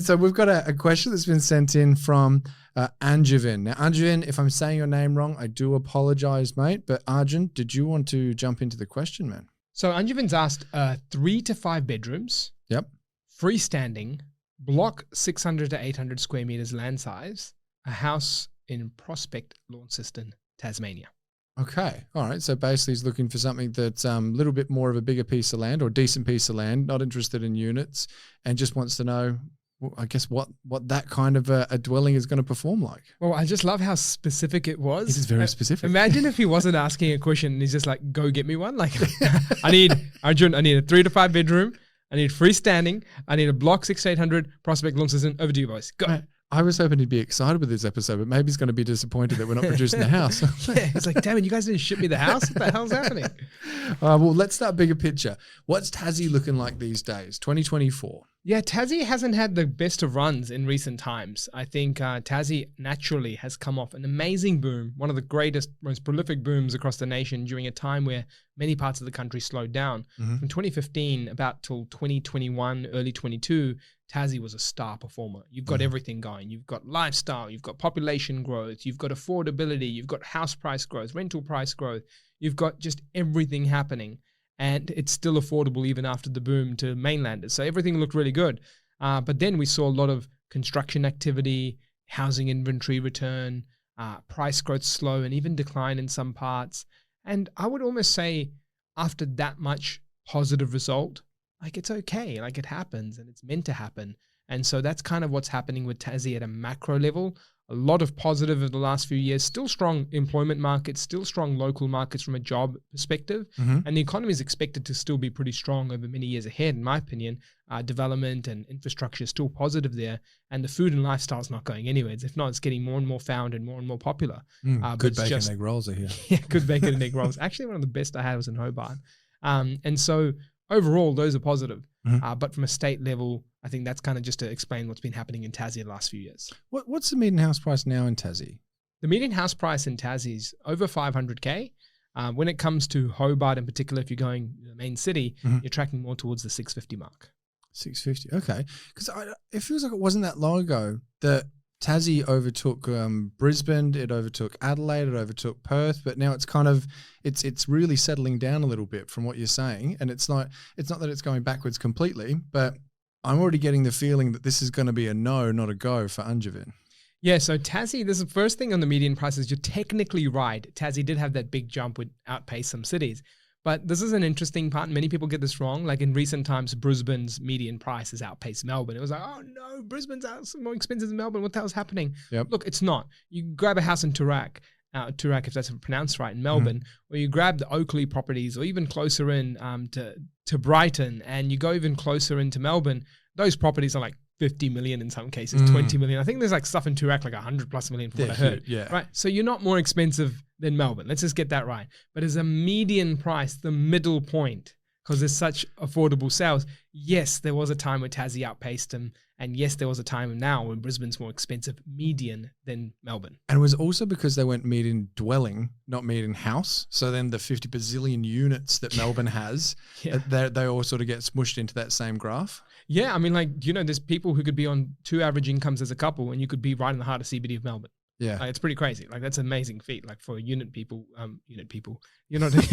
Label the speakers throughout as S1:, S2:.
S1: So we've got a question that's been sent in from Anjuvin. Now, Anjuvin, if I'm saying your name wrong, I do apologize, mate. But Arjun, did you want to jump into the question, man?
S2: So Anjuvin's asked 3 to 5 bedrooms.
S1: Yep.
S2: Freestanding, block 600 to 800 square meters land size, a house in Prospect, Launceston, Tasmania.
S1: Okay. All right. So basically he's looking for something that's a little bit more of a bigger piece of land or decent piece of land, not interested in units, and just wants to know, I guess, what that kind of a dwelling is going to perform like.
S2: Well, I just love how specific it was.
S1: It is very specific.
S2: Imagine if he wasn't asking a question and he's just like, go get me one. Like, I need a 3 to 5 bedroom. I need freestanding. I need a block 600-800 Prospect, Launceston. Over to you, boys. Go.
S1: I was hoping he'd be excited with this episode, but maybe he's going to be disappointed that we're not producing the house.
S2: Yeah, it's like, damn it, you guys didn't ship me the house? What the hell's happening?
S1: Well, let's start bigger picture. What's Tassie looking like these days, 2024?
S2: Yeah, Tassie hasn't had the best of runs in recent times. I think Tassie naturally has come off an amazing boom, one of the greatest, most prolific booms across the nation during a time where many parts of the country slowed down.
S1: Mm-hmm.
S2: From 2015 about till 2021, early 22, Tassie was a star performer. You've got everything going. You've got lifestyle, you've got population growth, you've got affordability, you've got house price growth, rental price growth. You've got just everything happening. And it's still affordable even after the boom to mainlanders. So everything looked really good. But then we saw a lot of construction activity, housing inventory return, price growth slow and even decline in some parts. And I would almost say after that much positive result, like it's okay, like it happens and it's meant to happen. And so that's kind of what's happening with Tassie at a macro level. A lot of positive over the last few years, still strong employment markets, still strong local markets from a job perspective.
S1: Mm-hmm.
S2: And the economy is expected to still be pretty strong over many years ahead, in my opinion. Development and infrastructure is still positive there. And the food and lifestyle is not going anywhere. If not, it's getting more and more found and more popular.
S1: Good bacon and egg rolls are here.
S2: Yeah, good bacon and egg rolls. Actually, one of the best I had was in Hobart. And so overall, those are positive.
S1: Mm-hmm.
S2: But from a state level, I think that's kind of just to explain what's been happening in Tassie the last few years.
S1: What's the median house price now in Tassie?
S2: The median house price in Tassie is over 500K. When it comes to Hobart in particular, if you're going to the main city, you're tracking more towards the 650 mark.
S1: 650, okay. Because it feels like it wasn't that long ago that Tassie overtook Brisbane, it overtook Adelaide, it overtook Perth, but now it's kind of it's really settling down a little bit from what you're saying, and it's not that it's going backwards completely, but I'm already getting the feeling that this is going to be a no, not a go for Anjuvin.
S2: Yeah, so Tassie, this is the first thing on the median prices. You're technically right. Tassie did have that big jump, would outpace some cities. But this is an interesting part. Many people get this wrong. Like in recent times, Brisbane's median price has outpaced Melbourne. It was like, oh no, Brisbane's more expensive than Melbourne. What the hell's happening?
S1: Yep.
S2: Look, it's not. You grab a house in Toorak, if that's pronounced right, in Melbourne, or you grab the Oakley properties, or even closer in to Brighton, and you go even closer into Melbourne, those properties are like 50 million in some cases, 20 million. I think there's like stuff in Toorak like 100+ million from what I heard.
S1: Yeah.
S2: Right. So you're not more expensive than Melbourne. Let's just get that right. But as a median price, the middle point, because there's such affordable sales, yes, there was a time where Tassie outpaced them. And yes, there was a time now when Brisbane's more expensive median than Melbourne.
S1: And it was also because they went median dwelling, not median house. So then the 50 bazillion units that Melbourne has, they all sort of get smushed into that same graph.
S2: Yeah, I mean, like, there's people who could be on 2 average incomes as a couple, and you could be right in the heart of CBD of Melbourne.
S1: Yeah.
S2: It's pretty crazy. Like, that's an amazing feat. Like, for unit people, you're not,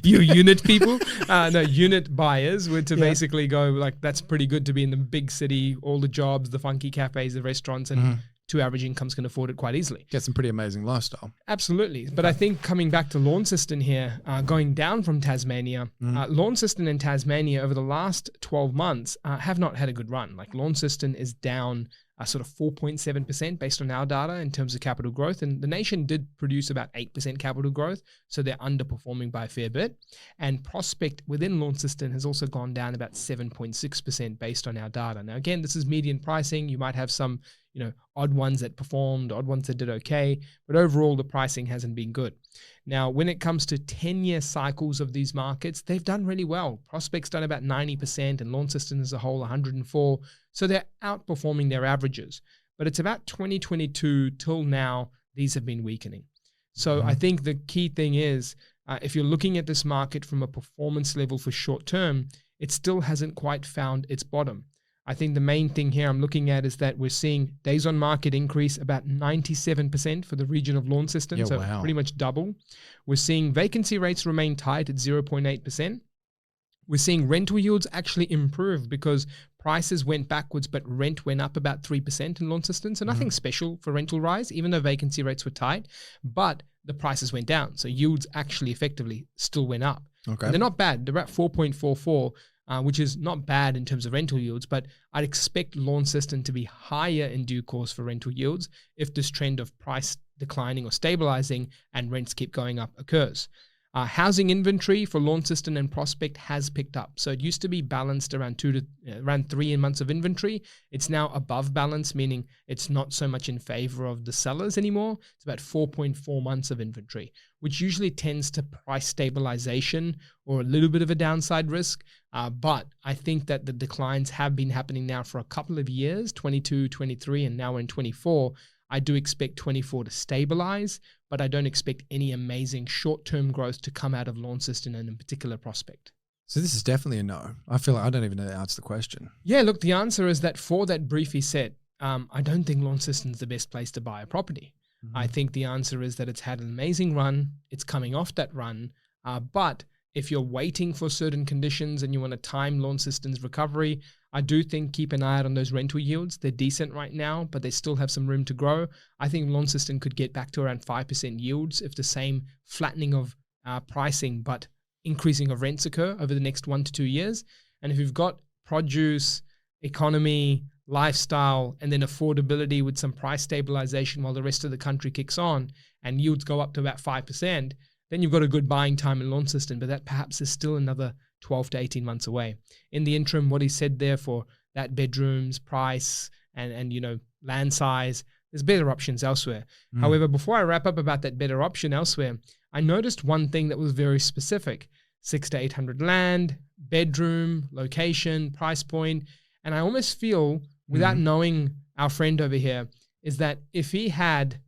S2: you unit people, unit buyers were to basically go, like, that's pretty good to be in the big city, all the jobs, the funky cafes, the restaurants, and 2 average incomes can afford it quite easily.
S1: Get some pretty amazing lifestyle.
S2: Absolutely. But I think coming back to Launceston here, going down from Tasmania, Launceston and Tasmania over the last 12 months have not had a good run. Like, Launceston is down sort of 4.7% based on our data in terms of capital growth. And the nation did produce about 8% capital growth. So they're underperforming by a fair bit. And Prospect within Launceston has also gone down about 7.6% based on our data. Now, again, this is median pricing. You might have some, odd ones that performed, odd ones that did okay. But overall, the pricing hasn't been good. Now, when it comes to 10-year cycles of these markets, they've done really well. Prospect's done about 90% and Launceston as a whole 104. So they're outperforming their averages. But it's about 2022 till now, these have been weakening. So I think the key thing is, if you're looking at this market from a performance level for short term, it still hasn't quite found its bottom. I think the main thing here I'm looking at is that we're seeing days on market increase about 97% for the region of Launceston,
S1: Yeah,
S2: so
S1: wow.
S2: pretty much double. We're seeing vacancy rates remain tight at 0.8%. We're seeing rental yields actually improve because prices went backwards, but rent went up about 3% in Launceston. So nothing special for rental rise, even though vacancy rates were tight, but the prices went down. So yields actually effectively still went up.
S1: Okay.
S2: And they're not bad. They're at 4.44, which is not bad in terms of rental yields, but I'd expect Launceston to be higher in due course for rental yields if this trend of price declining or stabilizing and rents keep going up occurs. Housing inventory for Launceston and Prospect has picked up. So it used to be balanced around around 3 months of inventory. It's now above balance, meaning it's not so much in favor of the sellers anymore. It's about 4.4 months of inventory, which usually tends to price stabilization or a little bit of a downside risk. But I think that the declines have been happening now for a couple of years, 22, 23, and now in 24. I do expect 24 to stabilize, but I don't expect any amazing short-term growth to come out of Launceston and in particular Prospect.
S1: So this is definitely a no. I feel like I don't even know how to answer the question.
S2: Yeah, look, the answer is that for that brief he said, I don't think Launceston's the best place to buy a property. Mm-hmm. I think the answer is that it's had an amazing run. It's coming off that run. But if you're waiting for certain conditions and you want to time Launceston's recovery, I do think keep an eye out on those rental yields. They're decent right now, but they still have some room to grow. I think Launceston could get back to around 5% yields if the same flattening of pricing but increasing of rents occur over the next 1 to 2 years. And if you've got produce, economy, lifestyle, and then affordability with some price stabilization while the rest of the country kicks on and yields go up to about 5%, then you've got a good buying time in Launceston, but that perhaps is still another 12 to 18 months away. In the interim, what he said there for that bedrooms, price, and land size, there's better options elsewhere. However, before I wrap up about that better option elsewhere, I noticed one thing that was very specific: 600 to 800 land, bedroom, location, price point. And I almost feel, without knowing our friend over here, is that if he had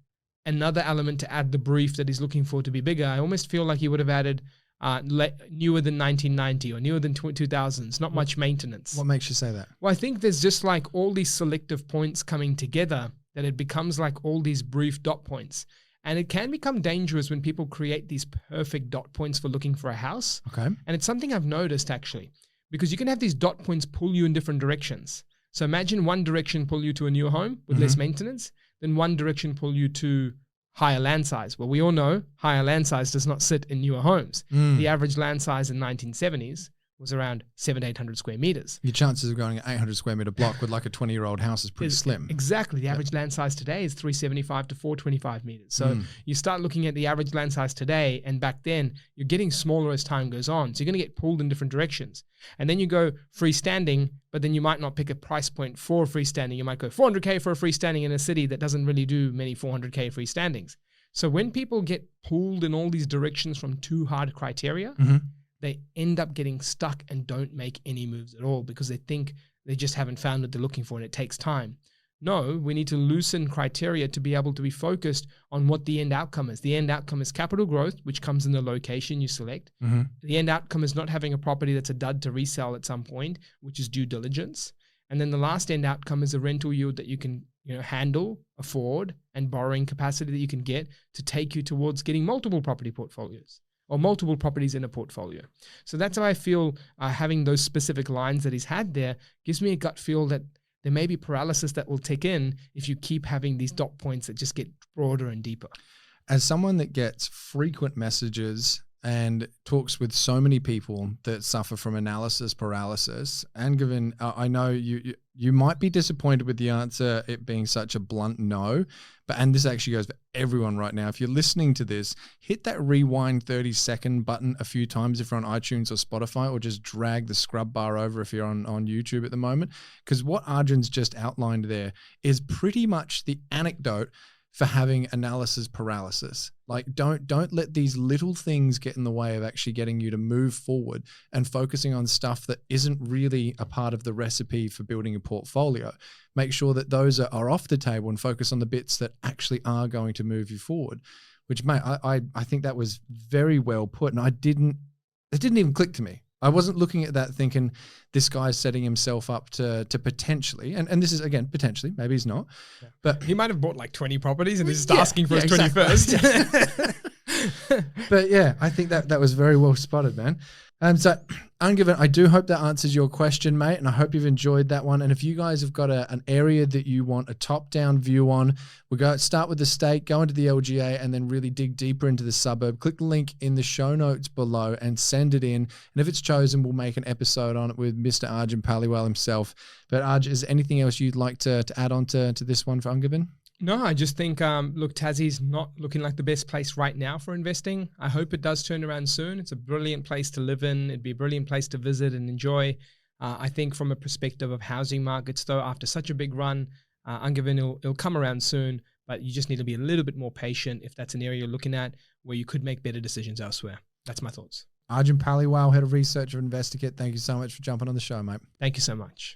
S2: another element to add the brief that he's looking for to be bigger, I almost feel like he would have added newer than 1990 or newer than 2000s, not much maintenance.
S1: What makes you say that?
S2: Well, I think there's just like all these selective points coming together that it becomes like all these brief dot points. And it can become dangerous when people create these perfect dot points for looking for a house.
S1: Okay.
S2: And it's something I've noticed actually, because you can have these dot points pull you in different directions. So imagine one direction pull you to a newer home with less maintenance, then one direction pull you to higher land size. Well, we all know higher land size does not sit in newer homes. The average land size in 1970s was around 700 to 800 square meters.
S1: Your chances of going an 800 square meter block with like a 20-year-old house is pretty slim.
S2: Exactly. The average land size today is 375 to 425 meters. So you start looking at the average land size today, and back then you're getting smaller as time goes on. So you're going to get pulled in different directions. And then you go freestanding, but then you might not pick a price point for freestanding. You might go 400K for a freestanding in a city that doesn't really do many 400K freestandings. So when people get pulled in all these directions from too hard criteria, they end up getting stuck and don't make any moves at all because they think they just haven't found what they're looking for and it takes time. No, we need to loosen criteria to be able to be focused on what the end outcome is. The end outcome is capital growth, which comes in the location you select. The end outcome is not having a property that's a dud to resell at some point, which is due diligence. And then the last end outcome is a rental yield that you can handle, afford, and borrowing capacity that you can get to take you towards getting multiple property portfolios or multiple properties in a portfolio. So that's how I feel having those specific lines that he's had there gives me a gut feel that there may be paralysis that will take in if you keep having these dot points that just get broader and deeper.
S1: As someone that gets frequent messages and talks with so many people that suffer from analysis paralysis, and given I know you might be disappointed with the answer, it being such a blunt no, and this actually goes for everyone right now. If you're listening to this, hit that rewind 30-second button a few times if you're on iTunes or Spotify, or just drag the scrub bar over if you're on YouTube at the moment, because what Arjun's just outlined there is pretty much the anecdote for having analysis paralysis. Like don't let these little things get in the way of actually getting you to move forward and focusing on stuff that isn't really a part of the recipe for building a portfolio. Make sure that those are off the table and focus on the bits that actually are going to move you forward. Which, mate, I think that was very well put, and it didn't even click to me. I wasn't looking at that thinking this guy's setting himself up to potentially, and this is again potentially, maybe he's not, but
S2: He might have bought like 20 properties and he's just
S1: Yeah,
S2: asking for
S1: yeah,
S2: his
S1: exactly.
S2: 21st.
S1: But yeah, I think that was very well spotted, man. So Ungiven, I do hope that answers your question, mate, and I hope you've enjoyed that one. And if you guys have got an area that you want a top-down view on, start with the state, go into the LGA, and then really dig deeper into the suburb. Click the link in the show notes below and send it in. And if it's chosen, we'll make an episode on it with Mr. Arjun Paliwal himself. But Arj, is there anything else you'd like to add on to this one for Ungiven?
S2: No, I just think, look, Tassie's not looking like the best place right now for investing. I hope it does turn around soon. It's a brilliant place to live in. It'd be a brilliant place to visit and enjoy. I think from a perspective of housing markets, though, after such a big run, Ungiven, it'll come around soon, but you just need to be a little bit more patient if that's an area you're looking at where you could make better decisions elsewhere. That's my thoughts.
S1: Arjun Paliwal, Head of Research of Investigate, thank you so much for jumping on the show, mate.
S2: Thank you so much.